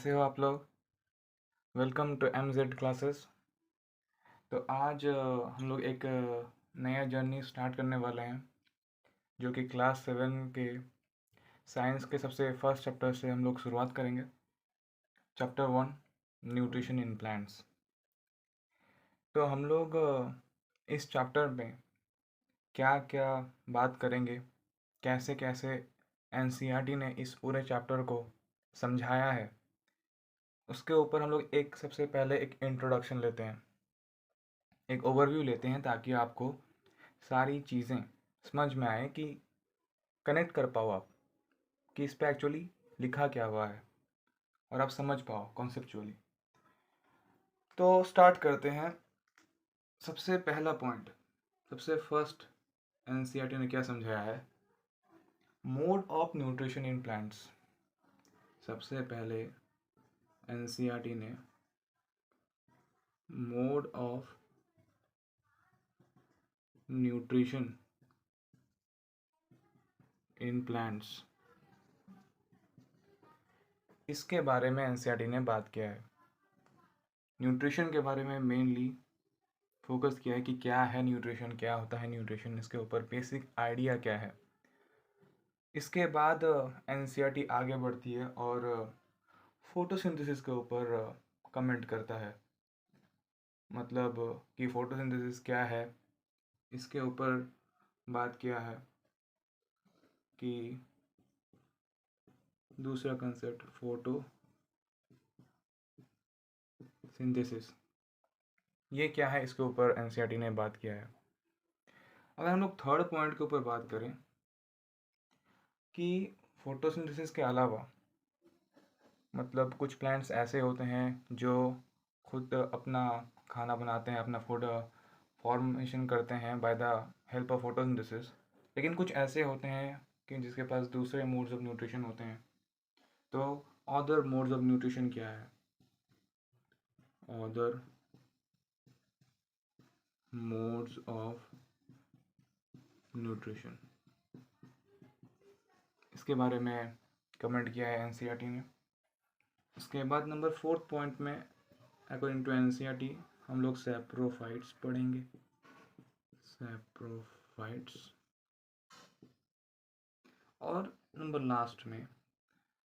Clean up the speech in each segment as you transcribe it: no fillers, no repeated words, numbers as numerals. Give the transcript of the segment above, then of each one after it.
कैसे हो आप लोग? Welcome to MZ classes. तो आज हम लोग एक नया जर्नी स्टार्ट करने वाले हैं, जो कि क्लास 7 के साइंस के सबसे फर्स्ट चैप्टर से हम लोग शुरुआत करेंगे। Chapter 1, nutrition in plants. तो हम लोग इस चैप्टर में क्या क्या बात करेंगे, कैसे कैसे NCERT ने इस पूरे चैप्टर को समझाया है, उसके ऊपर हम लोग सबसे पहले एक इंट्रोडक्शन लेते हैं, एक ओवरव्यू लेते हैं, ताकि आपको सारी चीज़ें समझ में आए, कि कनेक्ट कर पाओ आप कि इस पे एक्चुअली लिखा क्या हुआ है और आप समझ पाओ कॉन्सेप्चुअली। तो स्टार्ट करते हैं। सबसे पहला पॉइंट, सबसे फर्स्ट NCERT ने क्या समझाया है? Mode of nutrition in plants. सबसे पहले NCERT ने mode of nutrition in plants, इसके बारे में NCERT ने बात किया है। न्यूट्रिशन के बारे में मेनली फोकस किया है कि क्या है न्यूट्रिशन, क्या होता है न्यूट्रिशन, इसके ऊपर बेसिक आइडिया क्या है। इसके बाद NCERT आगे बढ़ती है और फोटोसिंथेसिस के ऊपर कमेंट करता है। मतलब कि फोटोसिंथेसिस क्या है, इसके ऊपर बात किया है। कि दूसरा कंसेप्ट फोटोसिंथेसिस, ये क्या है, इसके ऊपर NCERT ने बात किया है। अगर हम लोग थर्ड पॉइंट के ऊपर बात करें कि फोटोसिंथेसिस के अलावा, मतलब कुछ प्लांट्स ऐसे होते हैं जो खुद अपना खाना बनाते हैं, अपना फूड फॉर्मेशन करते हैं by the help of photosynthesis. लेकिन कुछ ऐसे होते हैं कि जिसके पास दूसरे मोड्स ऑफ न्यूट्रिशन होते हैं। तो अदर मोड्स ऑफ न्यूट्रिशन क्या है? अदर मोड्स ऑफ न्यूट्रिशन, इसके बारे में कमेंट किया है NCERT ने। उसके बाद नंबर फोर्थ पॉइंट में अकॉर्डिंग टू NCERT हम लोग सैप्रोफाइट्स पढ़ेंगे। सैप्रोफाइट्स। और नंबर लास्ट में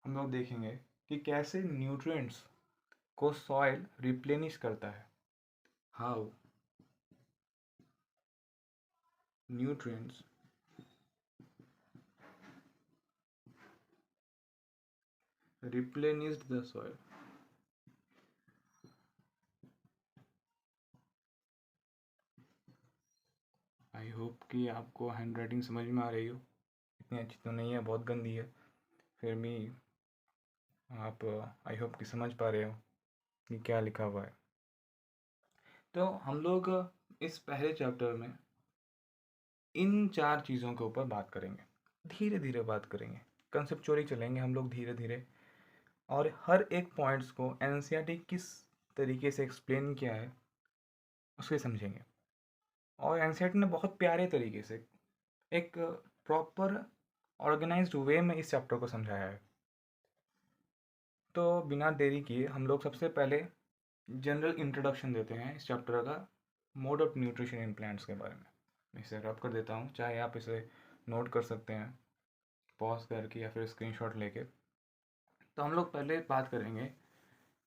हम लोग देखेंगे कि कैसे न्यूट्रिएंट्स को सॉइल रिप्लेनिश करता है। How nutrients replenish the soil. I hope कि आपको हैंड राइटिंग समझ में आ रही हो। इतनी अच्छी तो नहीं है, बहुत गंदी है, फिर भी आप आई होप कि समझ पा रहे हो कि क्या लिखा हुआ है। तो हम लोग इस पहले चैप्टर में इन 4 चीज़ों के ऊपर बात करेंगे, धीरे धीरे बात करेंगे, कंसेप्चुअली चलेंगे हम लोग धीरे धीरे। और हर एक पॉइंट्स को NCERT किस तरीके से एक्सप्लेन किया है उसके समझेंगे। और NCERT ने बहुत प्यारे तरीके से एक प्रॉपर ऑर्गेनाइज्ड वे में इस चैप्टर को समझाया है। तो बिना देरी किए हम लोग सबसे पहले जनरल इंट्रोडक्शन देते हैं इस चैप्टर का, mode of nutrition in plants के बारे में। मैं इसे रब कर देता हूँ, चाहे आप इसे नोट कर सकते हैं पॉज करके या फिर स्क्रीनशॉट लेके। तो हम लोग पहले बात करेंगे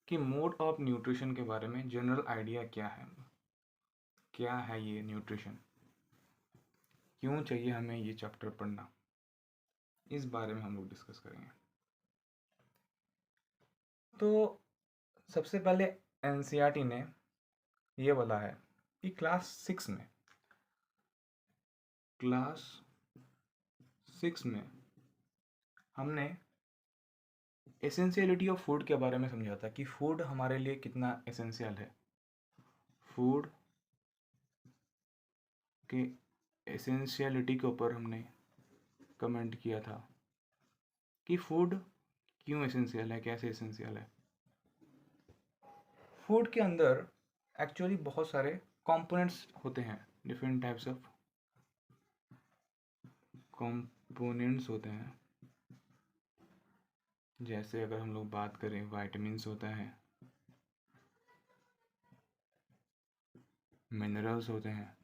कि मोड ऑफ न्यूट्रिशन के बारे में जनरल आइडिया क्या है, क्या है ये न्यूट्रिशन, क्यों चाहिए हमें ये चैप्टर पढ़ना, इस बारे में हम लोग डिस्कस करेंगे। तो सबसे पहले NCERT ने ये बोला है कि क्लास 6 में हमने एसेंशियलिटी ऑफ फूड के बारे में समझा था, कि फूड हमारे लिए कितना एसेंशियल है। फूड के एसेंशियलिटी के ऊपर हमने कमेंट किया था कि फूड क्यों एसेंशियल है, कैसे एसेंशियल है। फूड के अंदर एक्चुअली बहुत सारे कंपोनेंट्स होते हैं, डिफरेंट टाइप्स ऑफ कंपोनेंट्स होते हैं, जैसे अगर हम लोग बात करें, वाइटामिन्स होता है, मिनरल्स होते हैं,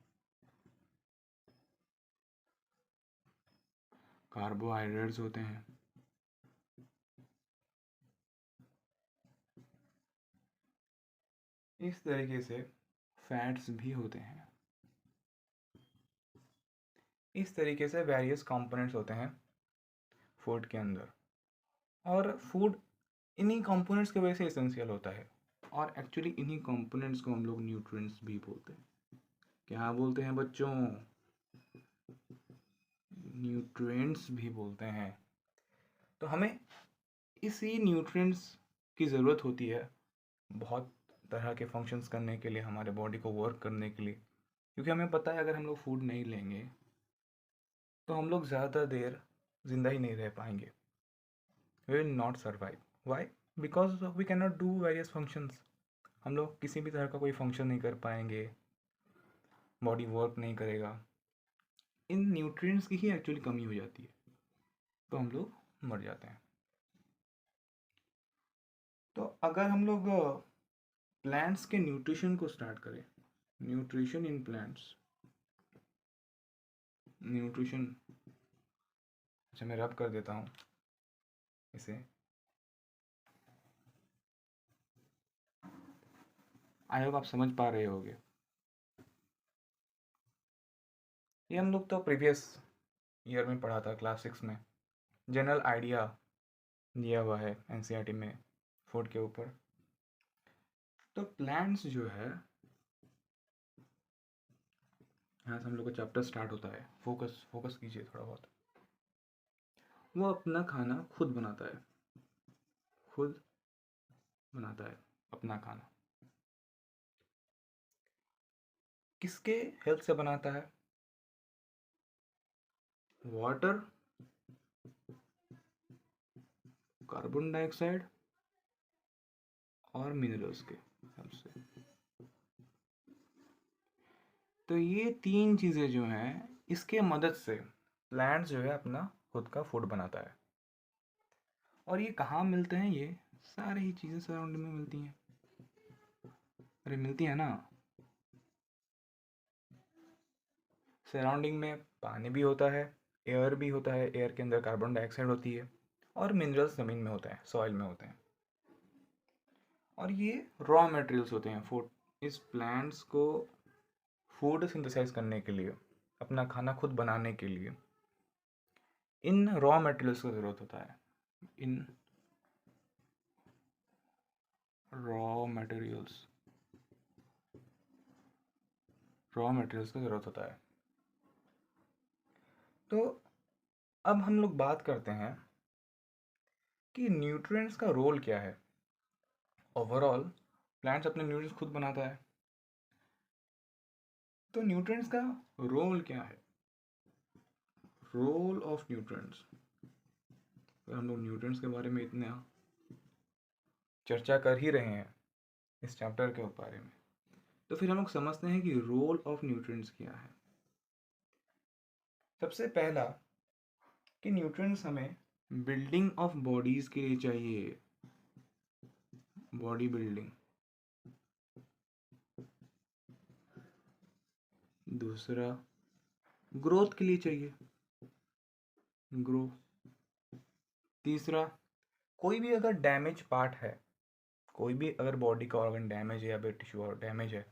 कार्बोहाइड्रेट्स होते हैं, इस तरीके से फैट्स भी होते हैं। इस तरीके से वेरियस कंपोनेंट्स होते हैं फूड के अंदर, और फूड इन्हीं कंपोनेंट्स की वजह से एसेंशियल होता है। और एक्चुअली इन्हीं कंपोनेंट्स को हम लोग न्यूट्रिएंट्स भी बोलते हैं। क्या बोलते हैं बच्चों? न्यूट्रिएंट्स भी बोलते हैं। तो हमें इसी न्यूट्रिएंट्स की ज़रूरत होती है बहुत तरह के फंक्शंस करने के लिए, हमारे बॉडी को वर्क करने के लिए। क्योंकि हमें पता है अगर हम लोग फूड नहीं लेंगे तो हम लोग ज़्यादा देर ज़िंदा ही नहीं रह पाएंगे। We will not survive. Why? Because we can not do various functions. हम लोग किसी भी तरह का कोई फंक्शन नहीं कर पाएंगे, बॉडी वर्क नहीं करेगा। इन न्यूट्रिएंट्स की ही एक्चुअली कमी हो जाती है, तो हम लोग मर जाते हैं। तो अगर हम लोग प्लांट्स के न्यूट्रिशन को स्टार्ट करें, न्यूट्रिशन इन प्लांट्स, न्यूट्रिशन, अच्छा मैं रब कर देता हूँ इसे। आई होप आप समझ पा रहे होगे। ये हम लोग तो प्रीवियस ईयर में पढ़ा था, क्लास 6 में। जनरल आइडिया दिया हुआ है एनसीईआरटी में फूड के ऊपर। तो प्लांट्स जो है, यहाँ से हम लोग का चैप्टर स्टार्ट होता है। फोकस कीजिए थोड़ा बहुत। वो अपना खाना खुद बनाता है, खुद बनाता है अपना खाना। किसके हेल्प से बनाता है? वाटर, कार्बन डाइऑक्साइड और मिनरल्स के हेल्प से। तो ये तीन चीज़ें जो हैं, इसके मदद से प्लांट्स जो है अपना खुद का फूड बनाता है। और ये कहाँ मिलते हैं? ये सारी ही चीज़ें सराउंडिंग में मिलती हैं। अरे मिलती है ना। सराउंडिंग में पानी भी होता है, एयर भी होता है, एयर के अंदर कार्बन डाइऑक्साइड होती है, और मिनरल्स ज़मीन में होते हैं, सॉइल में होते हैं। और ये रॉ मटेरियल्स होते हैं फूड, इस प्लांट्स को फूड सिंथेसाइज करने के लिए, अपना खाना खुद बनाने के लिए इन रॉ मटेरियल्स की ज़रूरत होता है। इन रॉ मटेरियल्स की ज़रूरत होता है। तो अब हम लोग बात करते हैं कि न्यूट्रिएंट्स का रोल क्या है। ओवरऑल प्लांट्स अपने न्यूट्रिएंट्स खुद बनाता है, तो न्यूट्रिएंट्स का रोल क्या है? Role of nutrients. हम लोग न्यूट्रिएंट्स के बारे में इतना चर्चा कर ही रहे हैं इस चैप्टर के बारे में, तो फिर हम लोग समझते हैं कि रोल ऑफ न्यूट्रिएंट्स क्या है। सबसे पहला कि न्यूट्रिएंट्स हमें बिल्डिंग ऑफ बॉडीज के लिए चाहिए, बॉडी बिल्डिंग। दूसरा, ग्रोथ के लिए चाहिए, ग्रो। तीसरा, कोई भी अगर डैमेज पार्ट है, कोई भी अगर बॉडी का ऑर्गन डैमेज है या फिर टिश्यू और डैमेज है,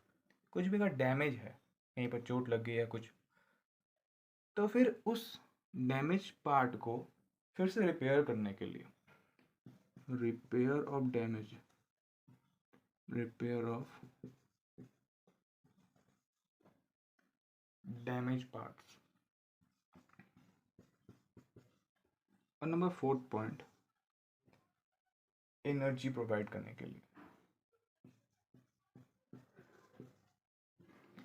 कुछ भी अगर डैमेज है, कहीं पर चोट लग गई या कुछ, तो फिर उस डैमेज पार्ट को फिर से रिपेयर करने के लिए, repair of damage, repair of damage parts. और नंबर 4 पॉइंट, एनर्जी प्रोवाइड करने के लिए,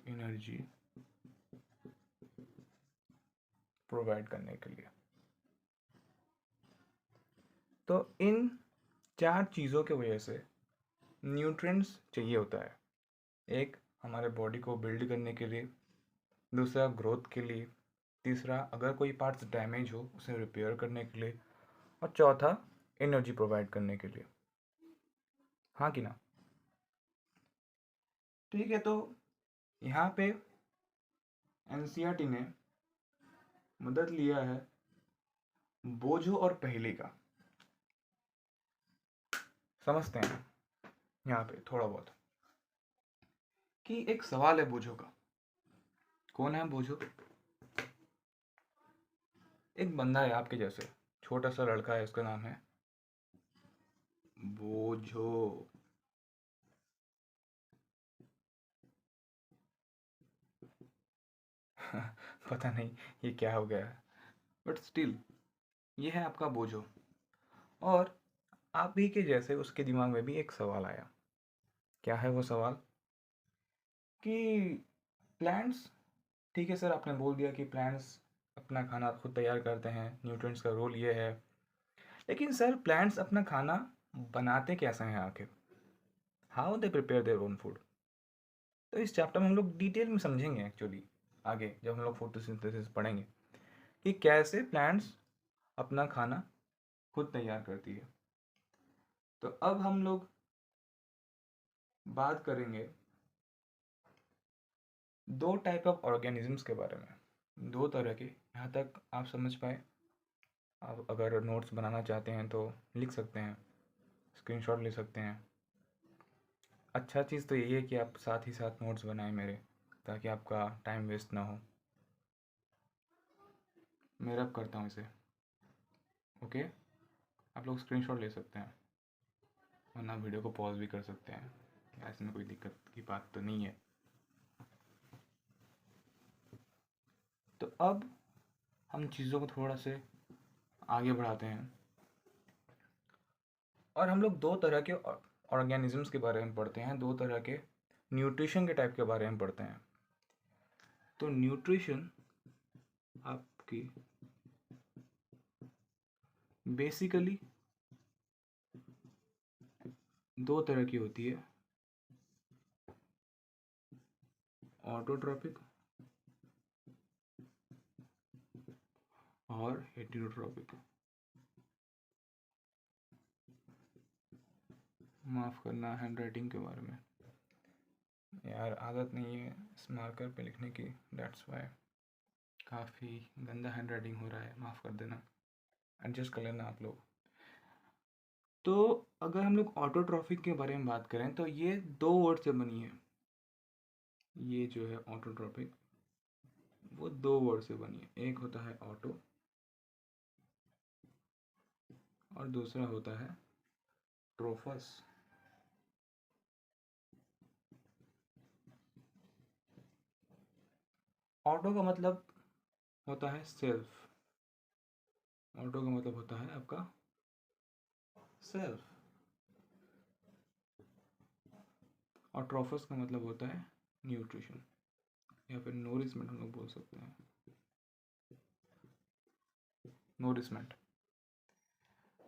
एनर्जी प्रोवाइड करने के लिए। तो इन 4 चीज़ों की वजह से न्यूट्रिएंट्स चाहिए होता है। एक, हमारे बॉडी को बिल्ड करने के लिए। दूसरा, ग्रोथ के लिए। तीसरा, अगर कोई पार्ट्स डैमेज हो उसे रिपेयर करने के लिए। और चौथा, एनर्जी प्रोवाइड करने के लिए, हाँ कि ना। ठीक है, तो यहाँ पे एनसीईआरटी ने मदद लिया है बोझो और पहेली का। समझते हैं यहाँ पे थोड़ा बहुत कि एक सवाल है बोझो का। कौन है बोझो? एक बंदा है आपके जैसे, छोटा सा लड़का है, उसका नाम है बोझो। पता नहीं ये क्या हो गया है, बट स्टिल ये है आपका बोझो। और आप ही के जैसे उसके दिमाग में भी एक सवाल आया। क्या है वो सवाल? कि प्लांट्स, ठीक है सर, आपने बोल दिया कि प्लांट्स अपना खाना खुद तैयार करते हैं, न्यूट्रिएंट्स का रोल ये है, लेकिन सर प्लांट्स अपना खाना बनाते कैसे हैं आखिर? How they prepare their own food? तो इस चैप्टर में हम लोग डिटेल में समझेंगे एक्चुअली, आगे जब हम लोग फोटोसिंथेसिस पढ़ेंगे कि कैसे प्लांट्स अपना खाना खुद तैयार करती है। तो अब हम लोग बात करेंगे दो टाइप ऑफ ऑर्गेनिजम्स के बारे में, दो तरह के। यहाँ तक आप समझ पाए? आप अगर नोट्स बनाना चाहते हैं तो लिख सकते हैं, स्क्रीनशॉट ले सकते हैं। अच्छा चीज़ तो यही है कि आप साथ ही साथ नोट्स बनाएं मेरे, ताकि आपका टाइम वेस्ट ना हो। मैं रब करता हूँ इसे, ओके? आप लोग स्क्रीनशॉट ले सकते हैं, वरना वीडियो को पॉज भी कर सकते हैं, ऐसे में कोई दिक्कत की बात तो नहीं है। तो अब हम चीज़ों को थोड़ा से आगे बढ़ाते हैं और हम लोग दो तरह के ऑर्गेनिजम्स के बारे में पढ़ते हैं, दो तरह के न्यूट्रिशन के टाइप के बारे में पढ़ते हैं। तो न्यूट्रिशन आपकी बेसिकली दो तरह की होती है, ऑटोट्रॉपिक और हेटेरोट्रॉपिक। माफ़ करना हैंड राइटिंग के बारे में, यार आदत नहीं है इस मार्कर पे लिखने की, दैट्स वाई काफ़ी गंदा हैंड राइटिंग हो रहा है, माफ़ कर देना, एडजस्ट कर लेना आप लोग। तो अगर हम लोग ऑटोट्रॉफिक के बारे में बात करें तो ये दो वर्ड से बनी है। ये जो है ऑटोट्रॉपिक, वो दो वर्ड से बनी है। एक होता है ऑटो और दूसरा होता है ट्रोफस। ऑटो का मतलब होता है सेल्फ, ऑटो का मतलब होता है आपका सेल्फ, और ट्रोफस का मतलब होता है न्यूट्रिशन या फिर नोरिशमेंट हम लोग बोल सकते हैं, नोरिशमेंट।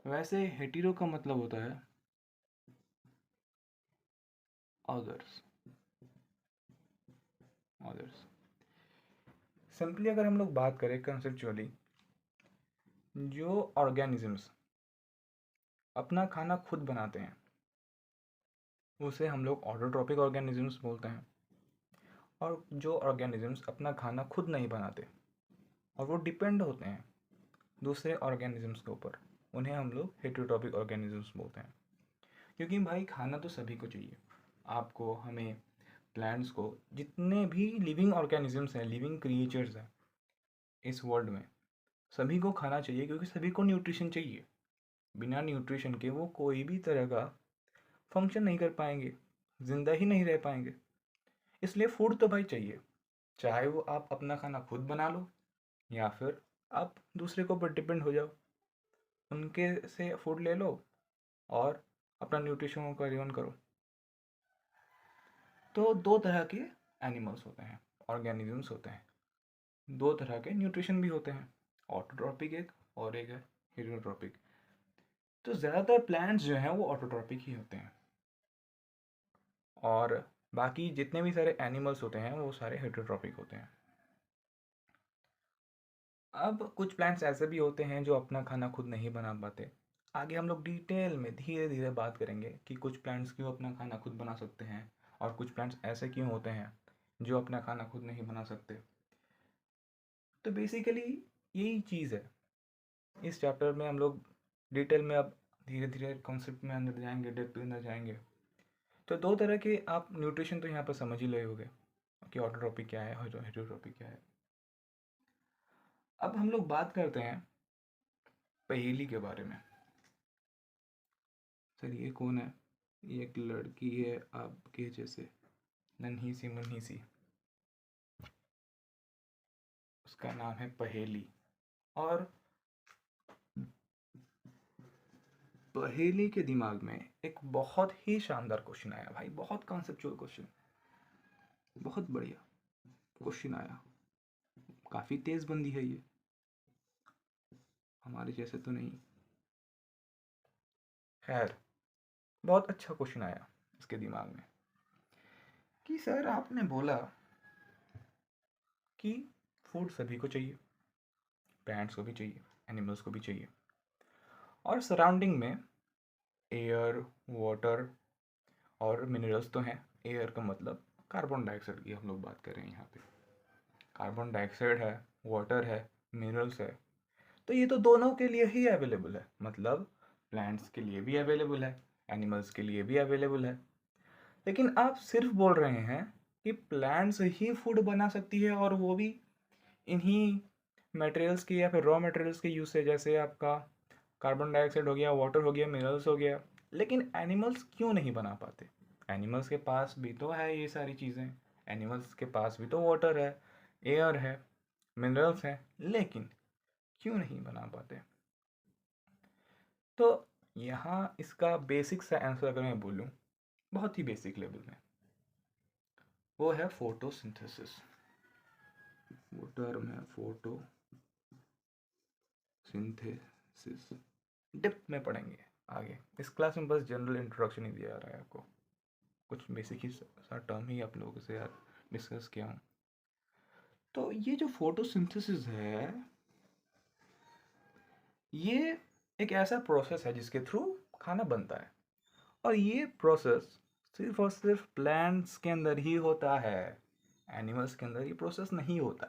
वैसे हेटेरो का मतलब होता है अदर्स, अदर्स। सिंपली अगर हम लोग बात करें कंसेप्चुअली, जो ऑर्गेनिजम्स अपना खाना खुद बनाते हैं उसे हम लोग ऑटोट्रॉपिक ऑर्गेनिजम्स बोलते हैं, और जो ऑर्गेनिजम्स अपना खाना खुद नहीं बनाते और वो डिपेंड होते हैं दूसरे ऑर्गेनिजम्स के ऊपर, उन्हें हम लोग हेटेरोट्रॉपिक ऑर्गेनिजम्स बोलते हैं। क्योंकि भाई खाना तो सभी को चाहिए, आपको, हमें, प्लांट्स को, जितने भी लिविंग ऑर्गेनिजम्स हैं, लिविंग क्रिएचर्स हैं इस वर्ल्ड में, सभी को खाना चाहिए, क्योंकि सभी को न्यूट्रिशन चाहिए। बिना न्यूट्रिशन के वो कोई भी तरह का फंक्शन नहीं कर पाएंगे, जिंदा ही नहीं रह पाएंगे। इसलिए फूड तो भाई चाहिए, चाहे वो आप अपना खाना खुद बना लो या फिर आप दूसरे के ऊपर डिपेंड हो जाओ, उनके से फूड ले लो और अपना न्यूट्रिशन को कैरी ऑन करो। तो दो तरह के एनिमल्स होते हैं, ऑर्गेनिजम्स होते हैं, दो तरह के न्यूट्रिशन भी होते हैं, ऑटोट्रॉपिक एक और एक है हेटेरोट्रॉपिक। तो ज़्यादातर प्लांट्स जो हैं वो ऑटोट्रॉपिक ही होते हैं, और बाकी जितने भी सारे एनिमल्स होते हैं वो सारे हेटेरोट्रॉपिक होते हैं। अब कुछ प्लांट्स ऐसे भी होते हैं जो अपना खाना खुद नहीं बना पाते, आगे हम लोग डिटेल में धीरे धीरे बात करेंगे कि कुछ प्लांट्स क्यों अपना खाना खुद बना सकते हैं और कुछ प्लांट्स ऐसे क्यों होते हैं जो अपना खाना खुद नहीं बना सकते। तो बेसिकली यही चीज़ है। इस चैप्टर में हम लोग डिटेल में अब धीरे धीरे कॉन्सेप्ट में अंदर जाएंगे, डेप्थ में अंदर जाएंगे। तो दो तरह के आप न्यूट्रिशन तो यहाँ पर समझ ही रहे होगे कि ऑटोट्रॉपिक क्या है और हेटेरोट्रॉपिक क्या है। अब हम लोग बात करते हैं पहेली के बारे में। सर ये कौन है? ये एक लड़की है आपके जैसे, नन्ही सी मुन्नी सी, उसका नाम है पहेली। और पहेली के दिमाग में एक बहुत ही शानदार क्वेश्चन आया भाई, बहुत कॉन्सेप्चुअल क्वेश्चन, बहुत बढ़िया क्वेश्चन आया। काफ़ी तेज़ बंदी है ये, हमारे जैसे तो नहीं। खैर, बहुत अच्छा क्वेश्चन आया इसके दिमाग में कि सर आपने बोला कि फूड सभी को चाहिए, प्लांट्स को भी चाहिए, एनिमल्स को भी चाहिए, और सराउंडिंग में एयर, वाटर और मिनरल्स तो हैं। एयर का मतलब कार्बन डाइऑक्साइड की हम लोग बात कर रहे हैं यहाँ पे। कार्बन डाइऑक्साइड है, वाटर है, मिनरल्स है। तो ये तो दोनों के लिए ही अवेलेबल है, मतलब प्लांट्स के लिए भी अवेलेबल है, एनिमल्स के लिए भी अवेलेबल है। लेकिन आप सिर्फ बोल रहे हैं कि प्लांट्स ही फूड बना सकती है, और वो भी इन्हीं मटेरियल्स की या फिर रॉ मटेरियल्स के यूज से, जैसे आपका कार्बन डाइऑक्साइड हो गया, वाटर हो गया, मिनरल्स हो गया। लेकिन एनिमल्स क्यों नहीं बना पाते? एनिमल्स के पास भी तो है ये सारी चीज़ें, एनिमल्स के पास भी तो वाटर है, एयर है, मिनरल्स हैं, लेकिन क्यों नहीं बना पाते? तो यहाँ इसका बेसिक सा आंसर अगर मैं बोलूँ, बहुत ही बेसिक लेवल में, वो है फोटोसिंथेसिस। वो टर्म है फोटोसिंथेसिस। डेप्थ में पढ़ेंगे आगे। इस क्लास में बस जनरल इंट्रोडक्शन ही दिया जा रहा है आपको, कुछ बेसिक ही सा टर्म ही आप लोगों से यार डिस्कस किया हूँ। तो ये जो फोटोसिंथेसिस है, ये एक ऐसा प्रोसेस है जिसके थ्रू खाना बनता है, और ये प्रोसेस सिर्फ और सिर्फ प्लांट्स के अंदर ही होता है, एनिमल्स के अंदर ये प्रोसेस नहीं होता।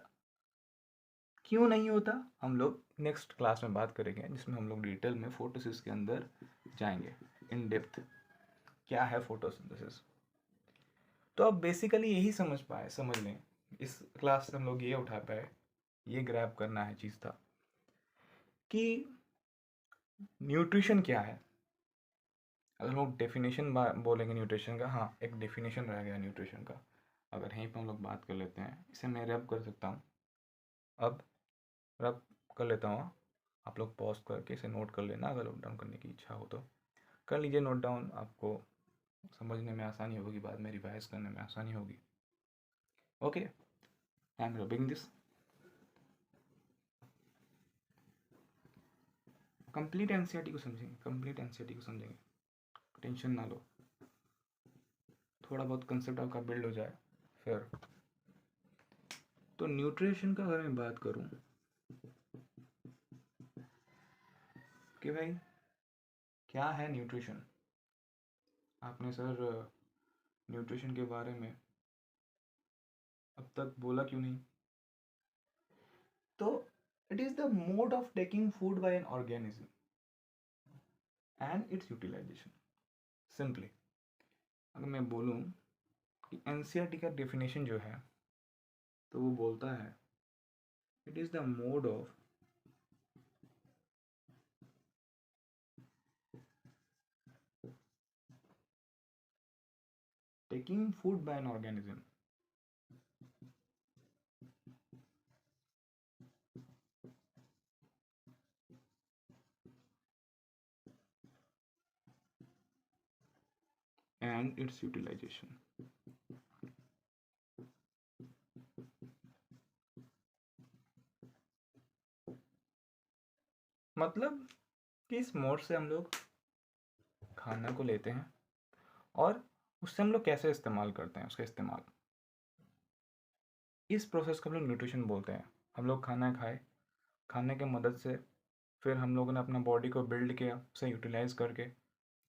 क्यों नहीं होता, हम लोग नेक्स्ट क्लास में बात करेंगे, जिसमें हम लोग डिटेल में फोटोसिस के अंदर जाएंगे, इन डेप्थ क्या है फोटोसिंथेसिस। तो अब बेसिकली यही समझ लें, इस क्लास से हम लोग ये उठा पाए, ये ग्रैब करना है चीज़ था कि न्यूट्रिशन क्या है। अगर हम लोग डेफिनेशन बोलेंगे न्यूट्रिशन का, हाँ एक डेफिनेशन रह गया न्यूट्रिशन का, अगर यहीं पर हम लोग बात कर लेते हैं, इसे मैं रैप कर सकता हूँ। अब रैप कर लेता हूँ, आप लोग पॉज करके इसे नोट कर लेना, अगर नोट डाउन करने की इच्छा हो तो कर लीजिए नोट डाउन, आपको समझने में आसानी होगी, बाद में रिवाइज करने में आसानी होगी। Okay, I am rubbing this. Complete NCERT को समझेंगे, कंप्लीट एनसीईआरटी को समझेंगे, टेंशन ना लो, थोड़ा बहुत कंसेप्ट आपका बिल्ड हो जाए फिर। तो न्यूट्रिशन का अगर मैं बात करूं कि भाई क्या है न्यूट्रिशन, आपने सर न्यूट्रिशन के बारे में अब तक बोला क्यों नहीं? तो it is the mode of taking food by an organism and its utilization. Simply अगर मैं बोलूं कि एनसीईआरटी का डेफिनेशन जो है, तो वो बोलता है it is the mode of taking food by an organism and its utilization। मतलब कि इस मोड से हम लोग खाना को लेते हैं और उससे हम लोग कैसे इस्तेमाल करते हैं, उसका इस्तेमाल, इस प्रोसेस को हम लोग न्यूट्रिशन बोलते हैं। हम लोग खाना खाए, खाने के मदद से फिर हम लोगों ने अपना बॉडी को बिल्ड किया, उसे यूटिलाइज़ करके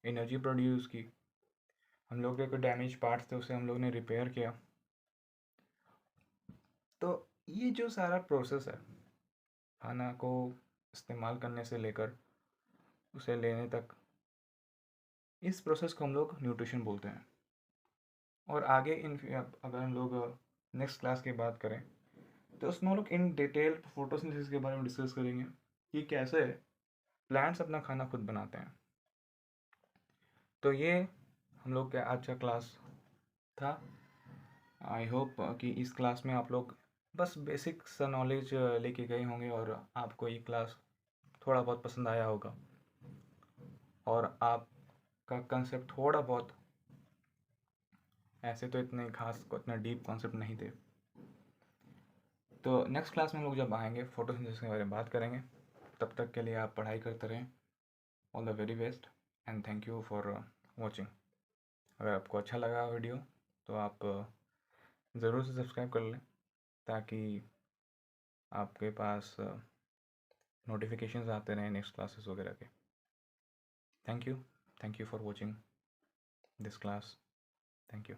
एनर्जी प्रोड्यूस की। हम लोग के कोई डैमेज पार्ट्स थे उसे हम लोग ने रिपेयर किया। तो ये जो सारा प्रोसेस है खाना को इस्तेमाल करने से लेकर उसे लेने तक, इस प्रोसेस को हम लोग न्यूट्रिशन बोलते हैं। और आगे इन अगर हम लोग नेक्स्ट क्लास की बात करें तो उसमें हम लोग इन डिटेल फोटोसिंथेसिस के बारे में डिस्कस करेंगे कि कैसे प्लांट्स अपना खाना खुद बनाते हैं। तो ये हम लोग का आज का क्लास था। आई होप कि इस क्लास में आप लोग बस बेसिक सा नॉलेज लेके गए होंगे और आपको ये क्लास थोड़ा बहुत पसंद आया होगा और आपका कंसेप्ट थोड़ा बहुत, ऐसे तो इतने खास को इतना डीप कॉन्सेप्ट नहीं थे। तो नेक्स्ट क्लास में हम लोग जब आएंगे फोटोसिंथेसिस के बारे में बात करेंगे। तब तक के लिए आप पढ़ाई करते रहें। All the very best and thank you for watching. अगर आपको अच्छा लगा वीडियो तो आप ज़रूर से सब्सक्राइब कर लें ताकि आपके पास नोटिफिकेशंस आते रहें नेक्स्ट क्लासेस वगैरह के। Thank you for watching this class. Thank you.